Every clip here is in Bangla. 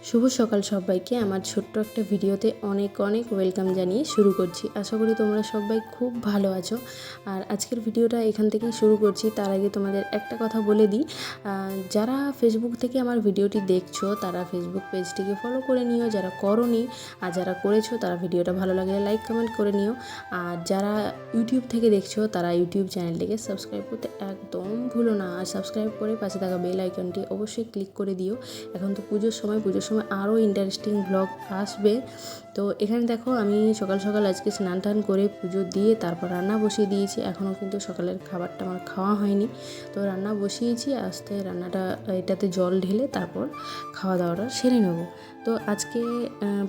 শুভ সকাল সবাইকে আমার ছোট্ট একটা ভিডিওতে অনেক অনেক ওয়েলকাম জানিয়ে শুরু করছি। আশা করি তোমরা সবাই খুব ভালো আছো। আর আজকের ভিডিওটা এখান থেকেই শুরু করছি। তার আগে তোমাদের একটা কথা বলে দিই, যারা ফেসবুক থেকে আমার ভিডিওটি দেখছো তারা ফেসবুক পেজটিকে ফলো করে নিও, যারা করোনি আর যারা করেছো তারা ভিডিওটা ভালো লাগলে লাইক কমেন্ট করে নিও। আর যারা ইউটিউব থেকে দেখছো তারা ইউটিউব চ্যানেলটিকে সাবস্ক্রাইব করতে একদম ভুলো না। আর সাবস্ক্রাইব করে পাশে থাকা বেল আইকনটি অবশ্যই ক্লিক করে দিও। এখন তো পুজোর সময় আরও ইন্টারেস্টিং ব্লগ আসবে। তো এখানে দেখো আমি সকাল সকাল আজকে স্নান টান করে পুজো দিয়ে তারপর রান্না বসিয়ে দিয়েছি। এখনও কিন্তু সকালের খাবারটা আমার খাওয়া হয়নি, তো রান্না বসিয়েছি। আস্তে রান্নাটা এটাতে জল ঢেলে তারপর খাওয়া দাওয়াটা সেরে নেব। তো আজকে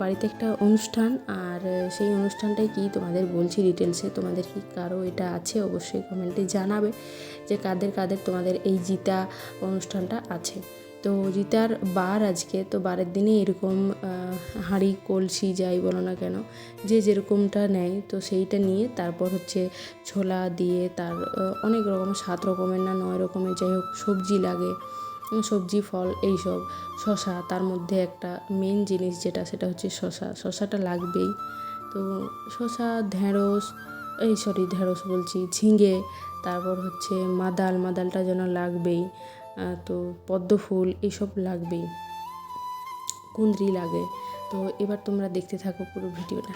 বাড়িতে একটা অনুষ্ঠান, আর সেই অনুষ্ঠানটাই কি তোমাদের বলছি ডিটেলসে। তোমাদের কি কারো এটা আছে অবশ্যই কমেন্টে জানাবে যে কাদের কাদের তোমাদের এই জিতা অনুষ্ঠানটা আছে। তো জিতার বার আজকে, তো বারের দিনে এরকম হাঁড়ি কলসি যাই বলো না কেন যে যেরকমটা নেয়, তো সেইটা নিয়ে তারপর হচ্ছে ছোলা দিয়ে তার অনেক রকম 7 রকমের না 9 রকমের যাই হোক সবজি লাগে, সবজি ফল এইসব, শশা তার মধ্যে একটা মেন জিনিস যেটা সেটা হচ্ছে শশাটা লাগবেই। তো শশা, ঢেঁড়স বলছি, ঝিঙে, তারপর হচ্ছে মাদালটা যেন লাগবেই, তো পদ্ম ফুল এইসব লাগবেই, কুঁদরি লাগে। তো এবার তোমরা দেখতে থাকো পুরো ভিডিওটা।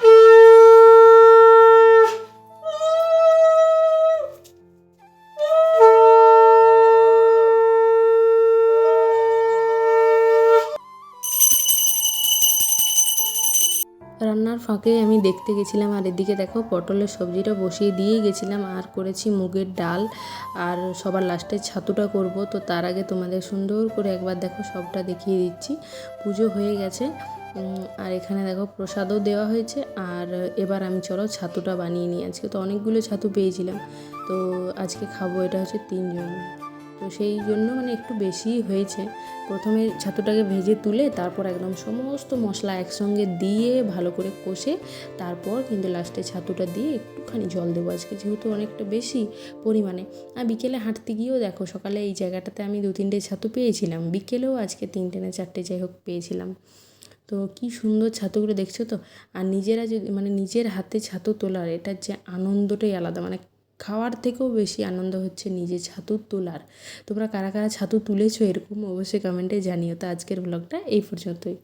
রান্নার ফাঁকে আমি দেখতে গেছিলাম, আর এদিকে দেখো পটলের সবজিটা বসিয়ে দিয়েই গেছিলাম, আর করেছি মুগের ডাল, আর সবার লাস্টে ছাতুটা করব। তো তার আগে তোমাদের সুন্দর করে একবার দেখো সবটা দেখিয়ে দিচ্ছি। পুজো হয়ে গেছে, আর এখানে দেখো প্রসাদও দেওয়া হয়েছে। আর এবার আমি চলো ছাতুটা বানিয়ে নিই। আজকে তো অনেকগুলো ছাতু পেয়েছিলাম, তো আজকে খাবো, এটা হচ্ছে 3 জন, তো সেই জন্য একটু বেশিই হয়েছে। প্রথমে ছাতুটাকে ভেজে তুলে তারপর একদম সমস্ত মশলা একসঙ্গে দিয়ে ভালো করে কষে তারপর কিন্তু লাস্টে ছাতুটা দিয়ে একটুখানি জল দেবো আজকে, যেহেতু অনেকটা বেশি পরিমাণে। আর বিকেলে হাঁটতে গিয়েও দেখো সকালে এই জায়গাটাতে আমি 2-3টে ছাতু পেয়েছিলাম, বিকেলেও আজকে 3টে না 4টে যাই হোক পেয়েছিলাম। তো কি সুন্দর ছাতুগুলো দেখছো তো। আর নিজেরা যদি নিজের হাতে ছাতু তোলার এটার যে আনন্দটাই আলাদা, খাওয়ার থেকেও বেশি আনন্দ হচ্ছে নিজে ছাতু তোলার। তোমরা কারা কারা ছাতু তুলেছো এরকম অবশ্যই কমেন্টে জানিও। তো আজকের ব্লগটা এই পর্যন্তই।